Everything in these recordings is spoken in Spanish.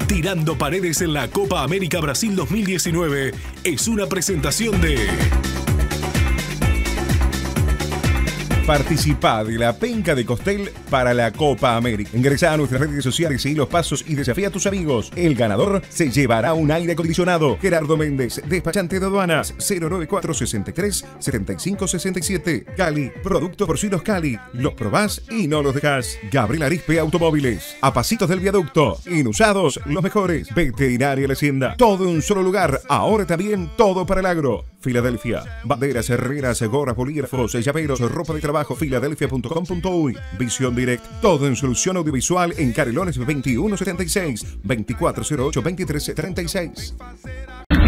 Tirando Paredes en la Copa América Brasil 2019 es una presentación de... Participa de la penca de Costel para la Copa América. Ingresa a nuestras redes sociales, seguí los pasos y desafía a tus amigos. El ganador se llevará un aire acondicionado. Gerardo Méndez, despachante de aduanas, 094-63-7567. Cali, producto porcinos Cali. Los probás y no los dejás. Gabriel Arispe Automóviles. A pasitos del viaducto. Inusados, los mejores. Veterinaria La Hacienda. Todo en un solo lugar. Ahora también todo para el agro. Filadelfia. Banderas, herreras, gorras, bolígrafos, llaveros, ropa de trabajo. Filadelfia.com.uy. Visión Direct. Todo en solución audiovisual en Canelones 2176 2408-2336.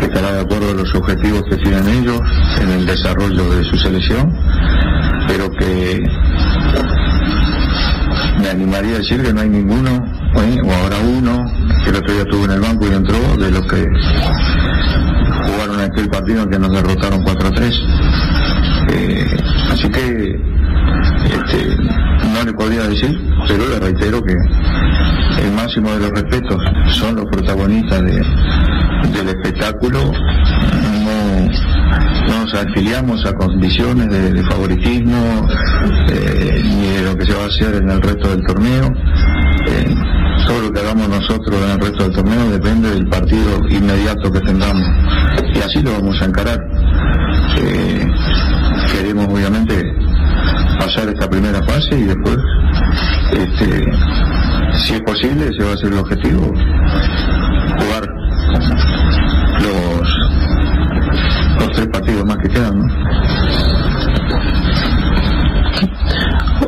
Estará de acuerdo a los objetivos que tienen ellos en el desarrollo de su selección, pero que me animaría a decir que no hay ninguno, o ahora uno, que el otro día estuvo en el banco y entró, de los que jugaron aquel partido en que nos derrotaron 4-3. Así que no le podría decir, pero le reitero que el máximo de los respetos, son los protagonistas del espectáculo. No nos afiliamos a condiciones de favoritismo, ni de lo que se va a hacer en el resto del torneo. Todo lo que hagamos nosotros en el resto del torneo depende del partido inmediato que tengamos, y así lo vamos a encarar. Queremos obviamente pasar esta primera fase y después, si es posible, ese va a ser el objetivo, jugar los 3 partidos más que quedan, ¿no?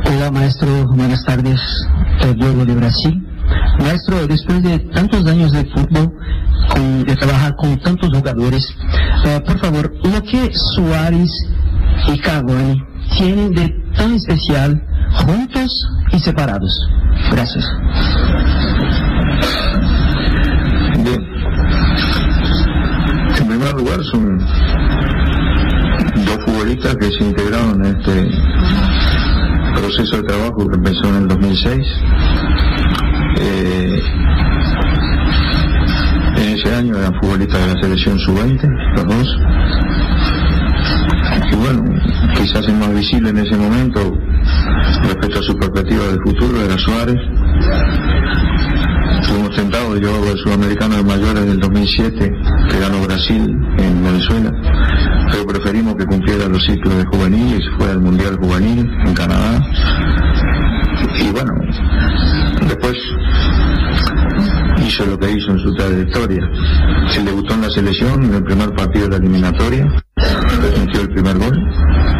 Hola maestro, buenas tardes, Diego de Brasil. Maestro, después de tantos años de fútbol, de trabajar con tantos jugadores, por favor, lo que Suárez y Cavani tienen de tan especial juntos y separados. Gracias. Bien. En primer lugar, son 2 futbolistas que se integraron en este proceso de trabajo que empezó en el 2006. En ese año eran futbolistas de la selección sub-20, los dos. Y bueno, quizás el más visible en ese momento, respecto a su perspectiva de futuro, era Suárez. Fuimos tentados de llevarlo al Sudamericano de Mayores del 2007, que ganó Brasil en Venezuela, pero preferimos que cumpliera los ciclos de juvenil y se fue al Mundial Juvenil en Canadá. Y bueno, después hizo lo que hizo en su trayectoria. Se debutó en la selección en el primer partido de la eliminatoria, metió el primer gol.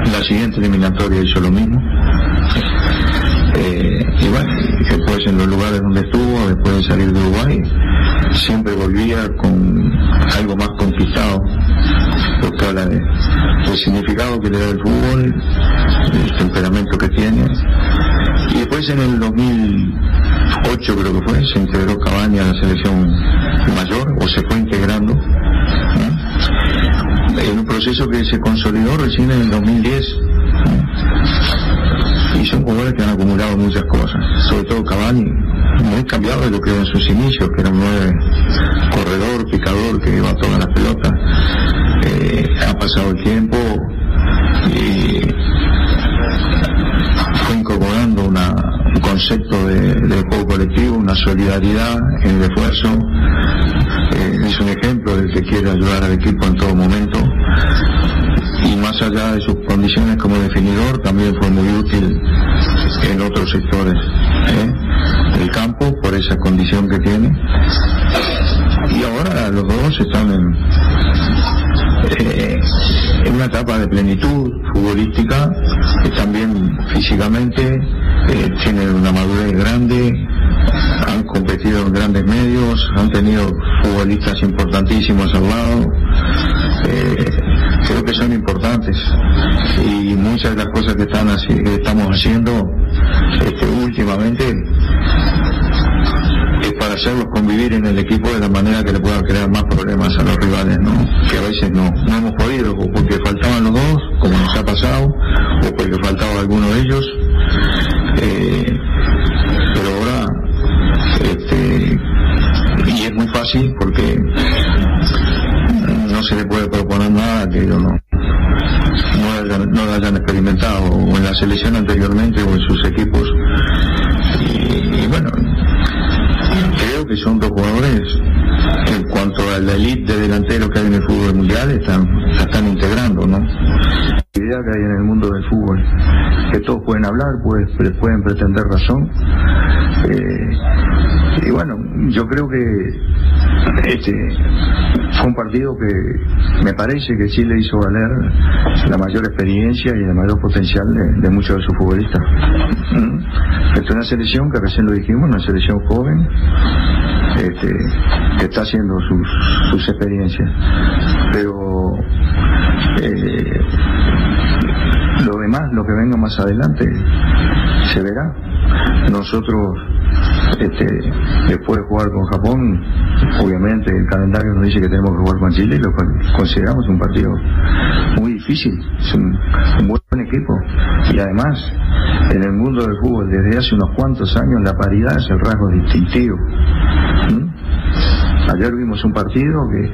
En la siguiente eliminatoria hizo lo mismo. Y bueno, después en los lugares donde estuvo, después de salir de Uruguay, siempre volvía con algo más conquistado, porque habla del significado que le da el fútbol, el temperamento que tiene. Y después en el 2008 creo que fue, se integró Cavani a la selección mayor, o se fue integrando, en un proceso que se consolidó recién en el 2010. Y son jugadores que han acumulado muchas cosas, sobre todo Cavani, muy cambiado de lo que era en sus inicios, que era un 9 corredor, picador, que iba a todas las pelotas. Ha pasado el tiempo y fue incorporando un concepto de juego colectivo, una solidaridad en el esfuerzo. Es un ejemplo del que quiere ayudar al equipo en todo momento. Y más allá de sus condiciones como definidor, también fue muy útil en otros sectores del campo, por esa condición que tiene. Y ahora los dos están en una etapa de plenitud futbolística, también físicamente, tienen una madurez grande, han competido en grandes medios, han tenido futbolistas importantísimos al lado. Creo que son importantes, y muchas de las cosas que estamos haciendo últimamente es para hacerlos convivir en el equipo de la manera que le pueda crear más problemas a los rivales, ¿no? Que a veces no hemos podido, o porque faltaban los dos, como nos ha pasado, o porque faltaba alguno de ellos. así, porque no se le puede proponer nada que ellos no lo hayan experimentado o en la selección anteriormente o en sus equipos. Y bueno, creo que son dos jugadores en cuanto a la elite de delanteros que hay en el fútbol mundial, la están integrando, ¿no? La idea que hay en el mundo del fútbol, que todos pueden hablar, pueden pretender razón, y bueno, yo creo que fue un partido que me parece que sí le hizo valer la mayor experiencia y el mayor potencial de muchos de sus futbolistas. Esta es una selección que recién lo dijimos, una selección joven, que está haciendo sus experiencias, pero lo demás, lo que venga más adelante, se verá. Nosotros, después de jugar con Japón, obviamente el calendario nos dice que tenemos que jugar con Chile, lo cual consideramos un partido muy difícil, es un buen equipo, y además en el mundo del fútbol desde hace unos cuantos años la paridad es el rasgo distintivo. Ayer vimos un partido que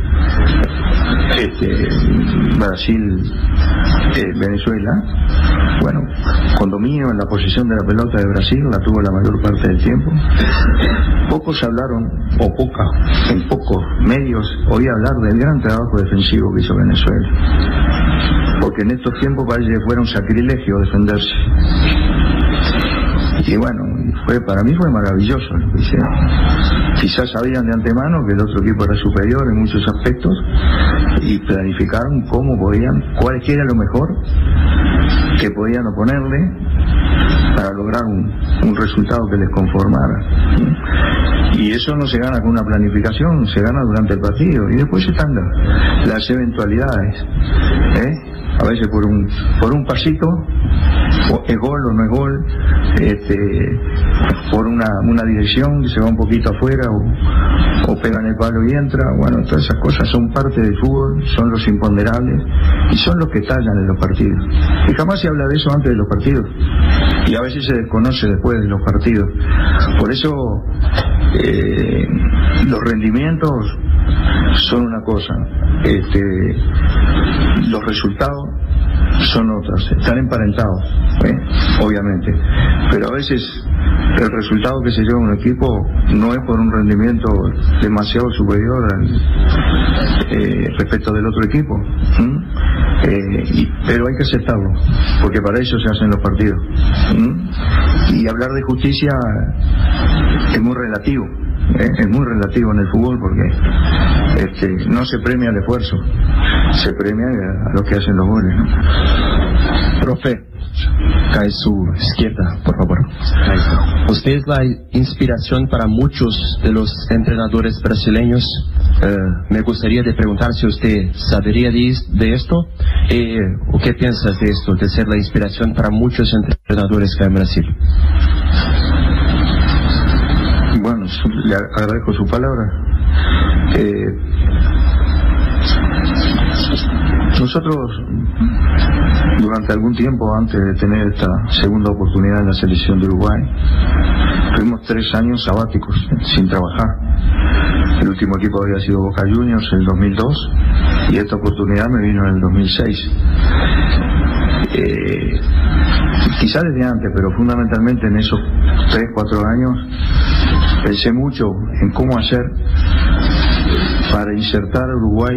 Brasil-Venezuela, bueno, con dominio en la posición de la pelota de Brasil, la tuvo la mayor parte del tiempo. Pocos hablaron, en pocos medios oí hablar del gran trabajo defensivo que hizo Venezuela, porque en estos tiempos parece que fuera un sacrilegio defenderse. Y bueno, para mí fue maravilloso lo que hicieron. Quizás sabían de antemano que el otro equipo era superior en muchos aspectos y planificaron cuál era lo mejor que podían oponerle para lograr un resultado que les conformara. Y eso no se gana con una planificación, se gana durante el partido y después están las eventualidades, a veces por un pasito es gol o no es gol, por una dirección que se va un poquito afuera o pega en el palo y entra. Bueno, todas esas cosas son parte del fútbol, son los imponderables y son los que tallan en los partidos, y jamás se habla de eso antes de los partidos y a veces se desconoce después de los partidos. Por eso los rendimientos son una cosa, los resultados son otras, están emparentados, obviamente, pero a veces el resultado que se lleva un equipo no es por un rendimiento demasiado superior respecto del otro equipo, pero hay que aceptarlo, porque para eso se hacen los partidos, y hablar de justicia es muy relativo. Es muy relativo en el fútbol, porque no se premia el esfuerzo, se premia a los que hacen los goles, ¿no? Profe, cae su izquierda, por favor. Usted es la inspiración para muchos de los entrenadores brasileños. Me gustaría de preguntar si usted sabría de esto, o qué piensas de esto, de ser la inspiración para muchos entrenadores que hay en Brasil. Bueno, le agradezco su palabra. Nosotros, durante algún tiempo antes de tener esta segunda oportunidad en la selección de Uruguay, tuvimos 3 años sabáticos sin trabajar. El último equipo había sido Boca Juniors en el 2002 y esta oportunidad me vino en el 2006. Quizás desde antes, pero fundamentalmente en esos 3-4 años pensé mucho en cómo hacer para insertar a Uruguay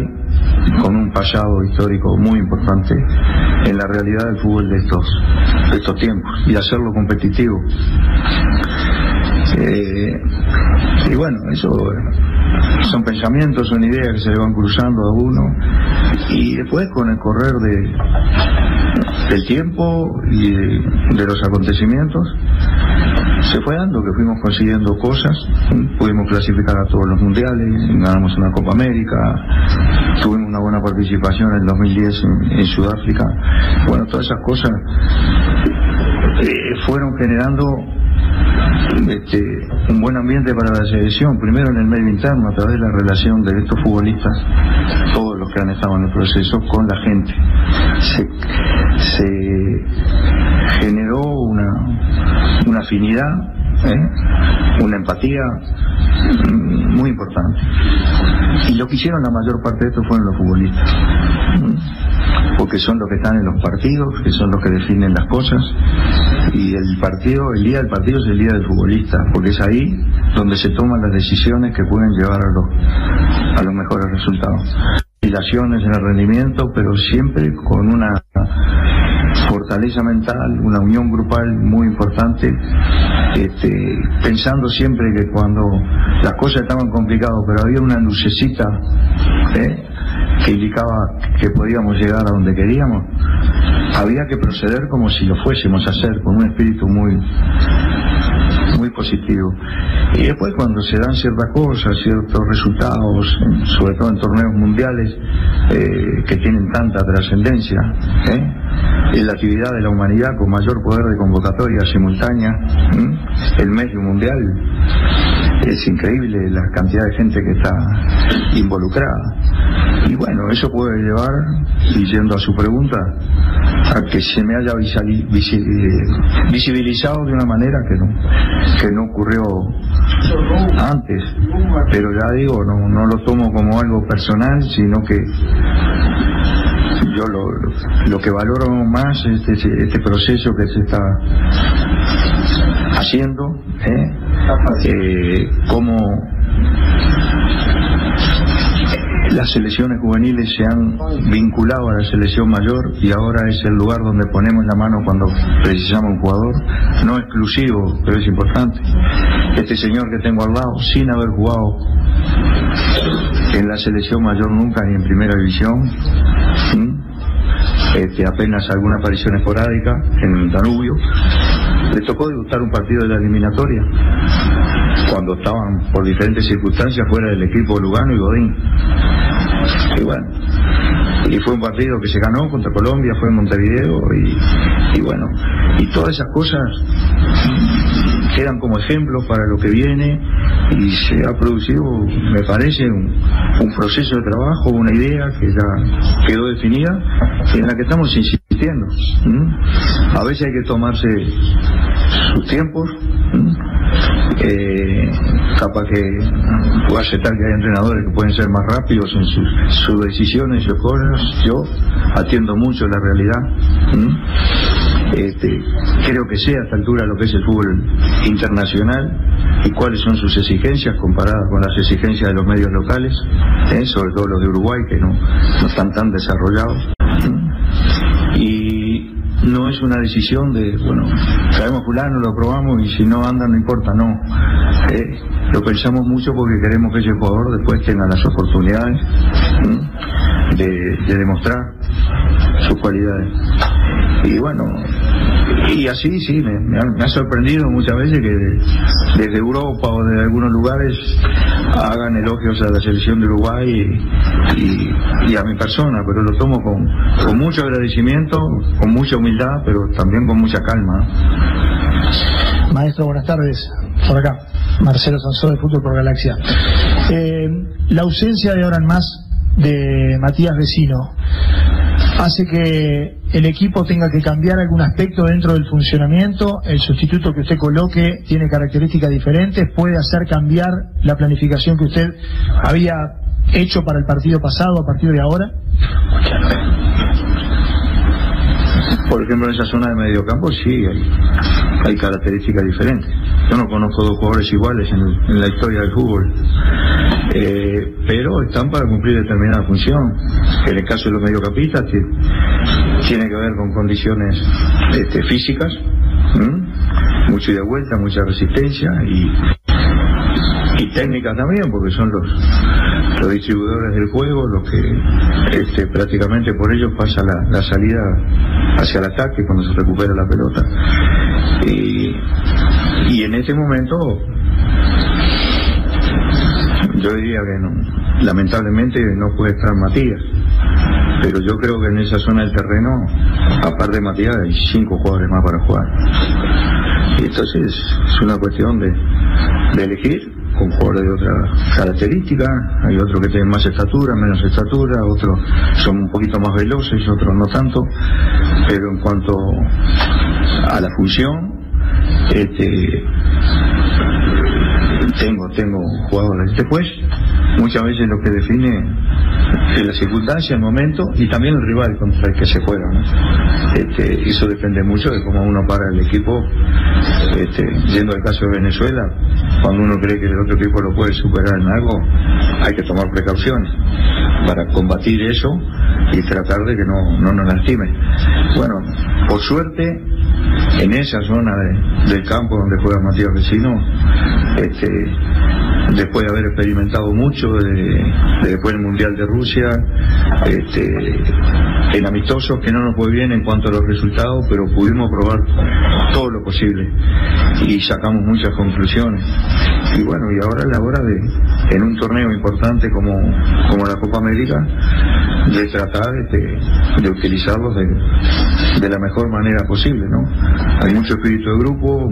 con un pasado histórico muy importante en la realidad del fútbol de estos tiempos y hacerlo competitivo. Y bueno, eso son pensamientos, son ideas que se le van cruzando a uno, y después con el correr del tiempo y de los acontecimientos se fue dando que fuimos consiguiendo cosas. Pudimos clasificar a todos los mundiales, ganamos una Copa América, tuvimos una buena participación en el 2010 en Sudáfrica. Bueno, todas esas cosas fueron generando un buen ambiente para la selección, primero en el medio interno, a través de la relación de estos futbolistas, todos los que han estado en el proceso, con la gente. Se generó una afinidad, una empatía, muy importante. Y lo que hicieron la mayor parte de esto fueron los futbolistas, porque son los que están en los partidos, que son los que definen las cosas, y el día del partido es el día del futbolista, porque es ahí donde se toman las decisiones que pueden llevar a los mejores resultados. Oscilaciones en el rendimiento, pero siempre con una fortaleza mental, una unión grupal muy importante, pensando siempre que cuando las cosas estaban complicadas, pero había una lucecita que indicaba que podíamos llegar a donde queríamos, había que proceder como si lo fuésemos a hacer, con un espíritu muy positivo. Y después, cuando se dan ciertas cosas, ciertos resultados, sobre todo en torneos mundiales que tienen tanta trascendencia, en la actividad de la humanidad con mayor poder de convocatoria simultánea, el medio mundial, es increíble la cantidad de gente que está involucrada. Y bueno, eso puede llevar, y yendo a su pregunta, a que se me haya visibilizado de una manera que no ocurrió antes. Pero ya digo, no lo tomo como algo personal, sino que yo lo que valoro más es este proceso que se está haciendo, cómo las selecciones juveniles se han vinculado a la selección mayor, y ahora es el lugar donde ponemos la mano cuando precisamos un jugador, no exclusivo, pero es importante. Este señor que tengo al lado, sin haber jugado en la selección mayor nunca, ni en primera división, apenas alguna aparición esporádica en el Danubio, le tocó debutar un partido de la eliminatoria cuando estaban por diferentes circunstancias fuera del equipo Lugano y Godín. Y bueno, y fue un partido que se ganó contra Colombia, fue en Montevideo, y bueno, y todas esas cosas quedan como ejemplos para lo que viene, y se ha producido, me parece, un proceso de trabajo, una idea que ya quedó definida, en la que estamos insistiendo. A veces hay que tomarse sus tiempos, capaz que puedo aceptar que hay entrenadores que pueden ser más rápidos en sus decisiones y sus cosas. Yo atiendo mucho la realidad. Creo que sé a esta altura lo que es el fútbol internacional y cuáles son sus exigencias comparadas con las exigencias de los medios locales, sobre todo los de Uruguay, que no están tan desarrollados. Y no es una decisión de, bueno, traemos fulano, lo probamos y si no anda no importa, no. Lo pensamos mucho porque queremos que ese jugador después tenga las oportunidades de demostrar sus cualidades. Y bueno, y así sí, me ha sorprendido muchas veces que desde Europa o de algunos lugares hagan elogios a la selección de Uruguay y a mi persona, pero lo tomo con mucho agradecimiento, con mucha humildad, pero también con mucha calma. Maestro, buenas tardes. Por acá, Marcelo Sansó de Fútbol por Galaxia. La ausencia de ahora en más de Matías Vecino hace que el equipo tenga que cambiar algún aspecto dentro del funcionamiento. El sustituto que usted coloque tiene características diferentes, puede hacer cambiar la planificación que usted había hecho para el partido pasado a partir de ahora. Por ejemplo, en esa zona de mediocampo sí hay características diferentes. Yo no conozco dos jugadores iguales en la historia del fútbol, pero están para cumplir determinada función. En el caso de los mediocampistas tiene que ver con condiciones físicas, mucho ida y vuelta, mucha resistencia y técnica también, porque son los distribuidores del juego los que prácticamente por ellos pasa la salida hacia el ataque cuando se recupera la pelota. Y en este momento yo diría que no, lamentablemente no puede estar Matías, pero yo creo que en esa zona del terreno, aparte de Matías, hay 5 jugadores más para jugar. Y entonces es una cuestión de elegir con jugadores de otra característica. Hay otros que tienen más estatura, menos estatura, otros son un poquito más veloces, otros no tanto, pero en cuanto a la función, tengo jugadores. Después, muchas veces lo que define es la circunstancia, el momento y también el rival contra el que se juega, ¿no? Eso depende mucho de cómo uno para el equipo. Yendo al caso de Venezuela, cuando uno cree que el otro equipo lo puede superar en algo, hay que tomar precauciones para combatir eso y tratar de que no nos lastime. Bueno, por suerte, en esa zona del campo donde juega Matías Vecino, después de haber experimentado mucho después del Mundial de Rusia, en amistosos que no nos fue bien en cuanto a los resultados, pero pudimos probar todo lo posible y sacamos muchas conclusiones. Y bueno, y ahora es la hora en un torneo importante como la Copa América, de tratar de utilizarlos de la mejor manera posible, ¿no? Hay mucho espíritu de grupo.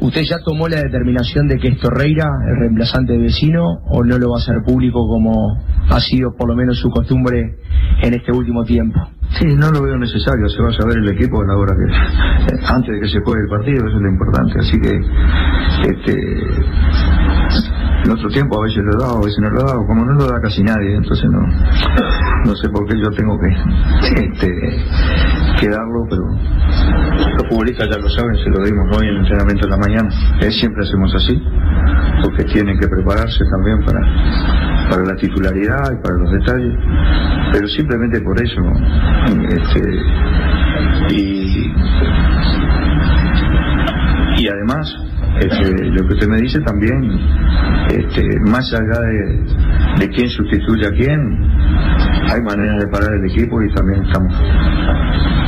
¿Usted ya tomó la determinación de que es Torreira el reemplazante de Vecino o no lo va a hacer público como ha sido por lo menos su costumbre en este último tiempo? Sí, no lo veo necesario, se va a saber el equipo a la hora antes de que se juegue el partido, eso es lo importante, así que en otro tiempo a veces lo he dado, a veces no lo he dado, como no lo da casi nadie, entonces no sé por qué yo tengo que darlo, pero los futbolistas ya lo saben, se lo dimos hoy en el entrenamiento de la mañana. Siempre hacemos así, porque tienen que prepararse también para la titularidad y para los detalles, pero simplemente por eso, y además lo que usted me dice también, más allá de quién sustituye a quién, hay maneras de parar el equipo y también estamos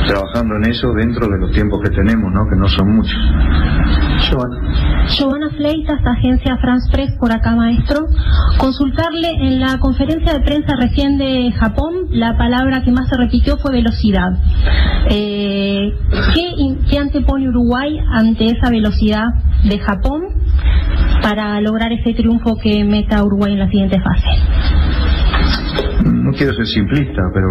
trabajando en eso dentro de los tiempos que tenemos, ¿no? Que no son muchos. Giovanna Fleitas, agencia France Press, por acá, maestro. Consultarle, en la conferencia de prensa recién de Japón, la palabra que más se repitió fue velocidad. ¿Qué antepone Uruguay ante esa velocidad de Japón para lograr ese triunfo que meta a Uruguay en la siguiente fase? No quiero ser simplista, pero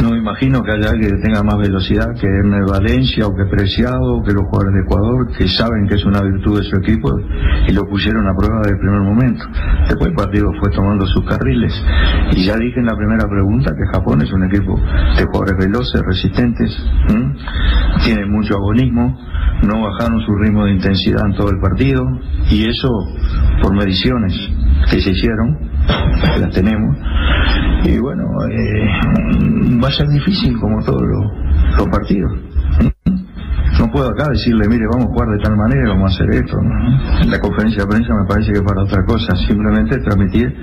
no me imagino que haya alguien que tenga más velocidad que Erne Valencia o que Preciado, que los jugadores de Ecuador, que saben que es una virtud de su equipo y lo pusieron a prueba desde el primer momento. Después el partido fue tomando sus carriles y ya dije en la primera pregunta que Japón es un equipo de jugadores veloces, resistentes, tiene mucho agonismo, no bajaron su ritmo de intensidad en todo el partido y eso por mediciones que se hicieron, que las tenemos. Y bueno, va a ser difícil como todos los partidos. No puedo acá decirle, mire, vamos a jugar de tal manera, vamos a hacer esto, ¿no? La conferencia de prensa me parece que es para otra cosa, simplemente transmitir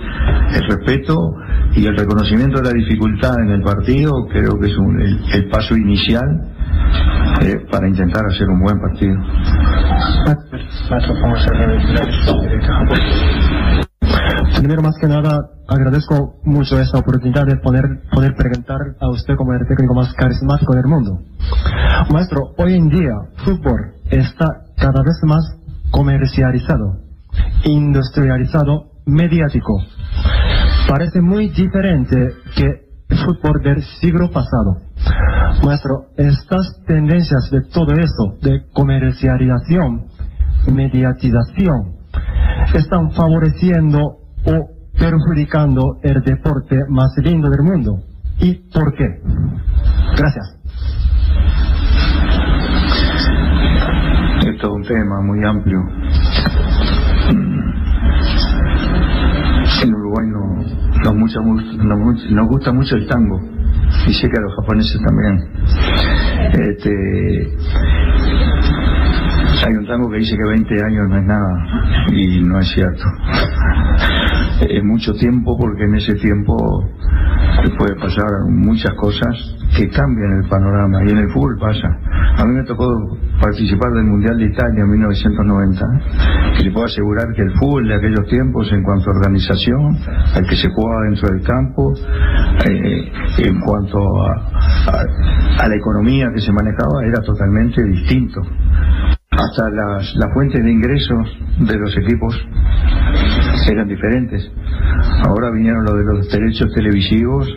el respeto y el reconocimiento de la dificultad en el partido. Creo que es el paso inicial para intentar hacer un buen partido. Primero, más que nada, agradezco mucho esta oportunidad de poder preguntar a usted como el técnico más carismático del mundo. Maestro, hoy en día, fútbol está cada vez más comercializado, industrializado, mediático. Parece muy diferente que el fútbol del siglo pasado. Maestro, estas tendencias de todo eso, de comercialización, mediatización, están favoreciendo o perjudicando el deporte más lindo del mundo. ¿Y por qué? Gracias. Esto es un tema muy amplio. En Uruguay nos gusta mucho el tango, y sé que a los japoneses también. Hay un tango que dice que 20 años no es nada, y no es cierto. Es mucho tiempo, porque en ese tiempo puede pasar muchas cosas que cambian el panorama, y en el fútbol pasa. A mí me tocó participar del Mundial de Italia en 1990, y le puedo asegurar que el fútbol de aquellos tiempos, en cuanto a organización, al que se jugaba dentro del campo, en cuanto a la economía que se manejaba, era totalmente distinto. Hasta las fuentes de ingresos de los equipos eran diferentes. Ahora vinieron lo de los derechos televisivos,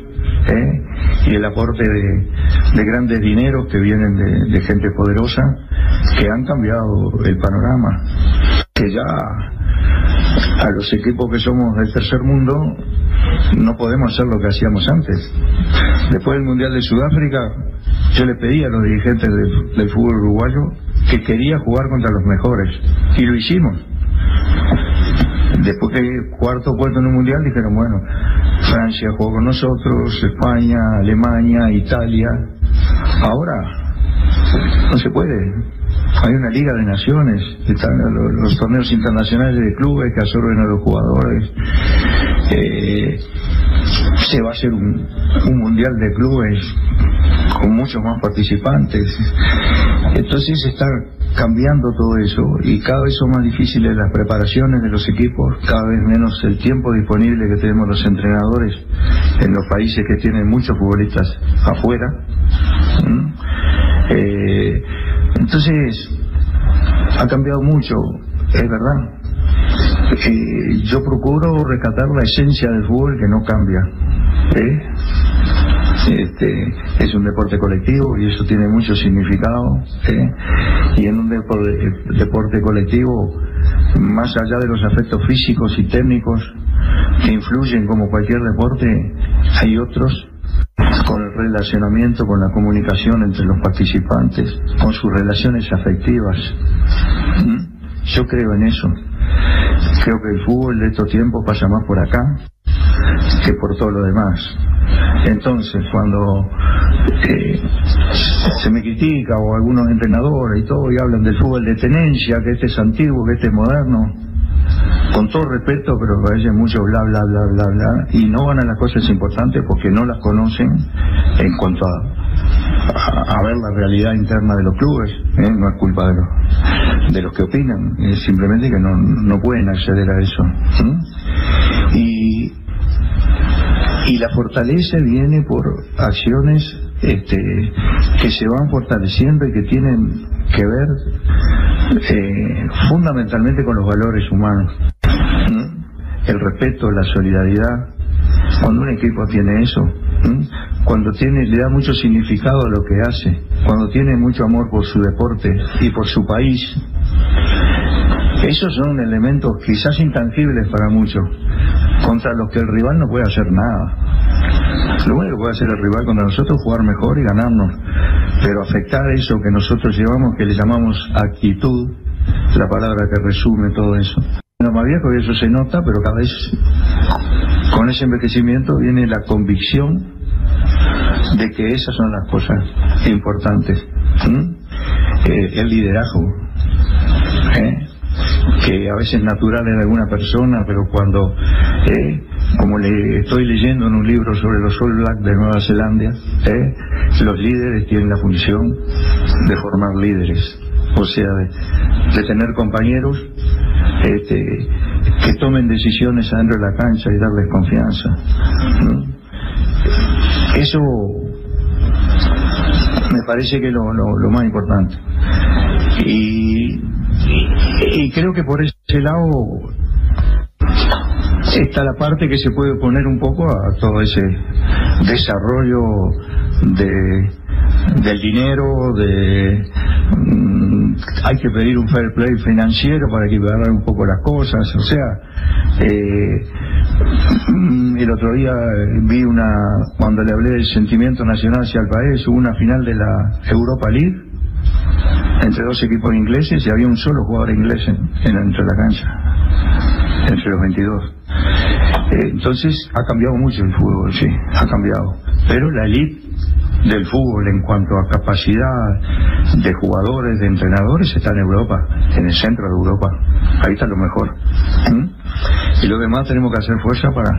y el aporte de grandes dineros que vienen de gente poderosa, que han cambiado el panorama, que ya a los equipos que somos del tercer mundo no podemos hacer lo que hacíamos antes. Después del Mundial de Sudáfrica, yo le pedí a los dirigentes del fútbol uruguayo que quería jugar contra los mejores, y lo hicimos. Después que cuarto puesto en un mundial, dijeron, bueno, Francia jugó con nosotros, España, Alemania, Italia. Ahora no se puede. Hay una Liga de Naciones, están los torneos internacionales de clubes que absorben a los jugadores. Se va a hacer un mundial de clubes con muchos más participantes. Entonces está cambiando todo eso, y cada vez son más difíciles las preparaciones de los equipos, cada vez menos el tiempo disponible que tenemos los entrenadores en los países que tienen muchos futbolistas afuera. Entonces ha cambiado mucho, es verdad. Yo procuro rescatar la esencia del fútbol, que no cambia. Es un deporte colectivo y eso tiene mucho significado, y en un deporte colectivo, más allá de los aspectos físicos y técnicos que influyen como cualquier deporte, hay otros, con el relacionamiento, con la comunicación entre los participantes, con sus relaciones afectivas. Yo creo en eso. Creo que el fútbol de estos tiempos pasa más por acá que por todo lo demás. Entonces, cuando se me critica, o algunos entrenadores y todo, y hablan del fútbol de tenencia, que este es antiguo, que este es moderno, con todo respeto, pero parece mucho bla bla bla bla bla, y no van a las cosas importantes porque no las conocen en cuanto a ver la realidad interna de los clubes. No es culpa de los que opinan, es simplemente que no pueden acceder a eso. Y la fortaleza viene por acciones que se van fortaleciendo y que tienen que ver fundamentalmente con los valores humanos. El respeto, la solidaridad. Cuando un equipo tiene eso, cuando le da mucho significado a lo que hace, cuando tiene mucho amor por su deporte y por su país, esos son elementos quizás intangibles para muchos, contra los que el rival no puede hacer nada. Lo único que puede hacer el rival contra nosotros es jugar mejor y ganarnos, pero afectar eso que nosotros llevamos, que le llamamos actitud, la palabra que resume todo eso. Lo más viejo, y eso se nota, pero cada vez con ese envejecimiento viene la convicción de que esas son las cosas importantes. El liderazgo, que a veces es natural en alguna persona, pero cuando, como le estoy leyendo en un libro sobre los All Blacks de Nueva Zelanda, los líderes tienen la función de formar líderes, o sea, de tener compañeros que tomen decisiones adentro de la cancha y darles confianza. Eso me parece que es lo más importante, y creo que por ese lado está la parte que se puede oponer un poco a todo ese desarrollo del dinero, hay que pedir un fair play financiero para equiparar un poco las cosas. O sea, el otro día vi cuando le hablé del sentimiento nacional hacia el país, hubo una final de la Europa League entre dos equipos ingleses y había un solo jugador inglés entre la cancha, entre los 22. Entonces ha cambiado mucho el fútbol, sí, ha cambiado, pero la élite del fútbol en cuanto a capacidad de jugadores, de entrenadores, está en Europa, en el centro de Europa. Ahí está lo mejor. Y lo demás tenemos que hacer fuerza para,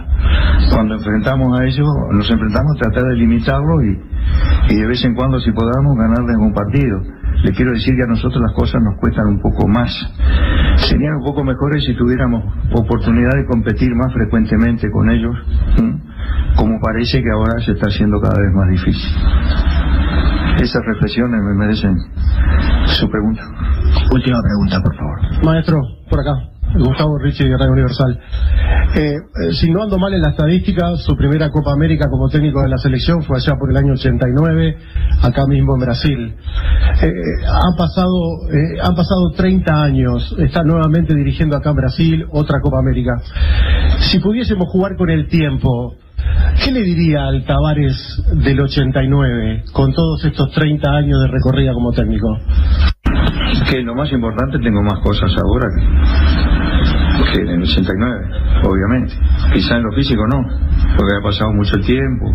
cuando enfrentamos a ellos, nos enfrentamos, tratar de limitarlo y de vez en cuando, si podamos, ganarles un partido. Le quiero decir que a nosotros las cosas nos cuestan un poco más. Serían un poco mejores si tuviéramos oportunidad de competir más frecuentemente con ellos, como parece que ahora se está haciendo cada vez más difícil. Esas reflexiones me merecen su pregunta. Última pregunta, por favor. Maestro, por acá. Gustavo Ricci de Radio Universal. Si no ando mal en la estadística, su primera Copa América como técnico de la selección fue allá por el año 89, acá mismo en Brasil. Han pasado 30 años, está nuevamente dirigiendo acá en Brasil, otra Copa América. Si pudiésemos jugar con el tiempo, ¿qué le diría al Tavares del 89 con todos estos 30 años de recorrida como técnico? Que lo más importante, tengo más cosas ahora que en el 89, obviamente. Quizá en lo físico no, porque ha pasado mucho tiempo,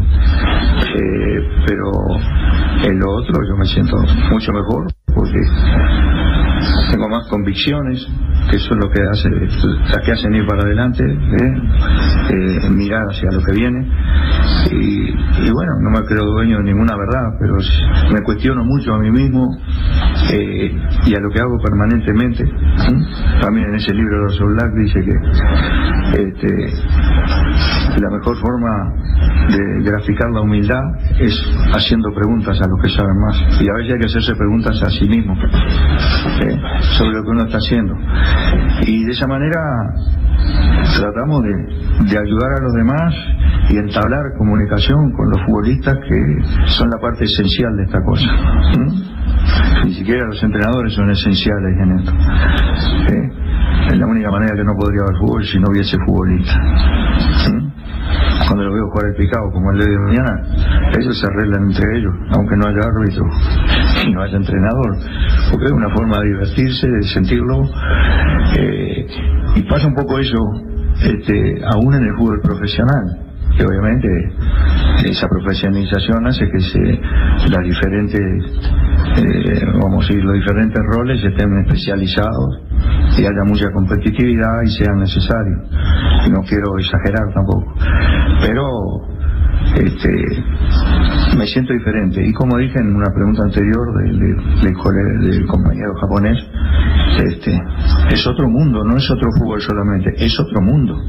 pero en lo otro yo me siento mucho mejor, porque tengo más convicciones, que eso es lo que hace, las que hacen ir para adelante, mirar hacia lo que viene, y bueno, no me creo dueño de ninguna verdad, pero me cuestiono mucho a mí mismo y a lo que hago permanentemente. También en ese libro de Rosso Black dice que la mejor forma de graficar la humildad es haciendo preguntas a los que saben más, y a veces hay que hacerse preguntas a sí mismo sobre lo que uno está haciendo, y de esa manera tratamos de ayudar a los demás y entablar comunicación con los futbolistas, que son la parte esencial de esta cosa. Ni siquiera los entrenadores son esenciales en esto. Es la única manera que no podría haber fútbol si no hubiese futbolista. Cuando los veo jugar el picado como el de mañana, ellos se arreglan entre ellos, aunque no haya árbitro y no haya entrenador, porque es una forma de divertirse, de sentirlo, y pasa un poco eso aún en el fútbol profesional, que obviamente esa profesionalización hace que las diferentes vamos a decir, los diferentes roles estén especializados y haya mucha competitividad y sean necesarios. Y no quiero exagerar tampoco, pero me siento diferente, y como dije en una pregunta anterior del compañero japonés, es otro mundo, no es otro fútbol solamente, es otro mundo.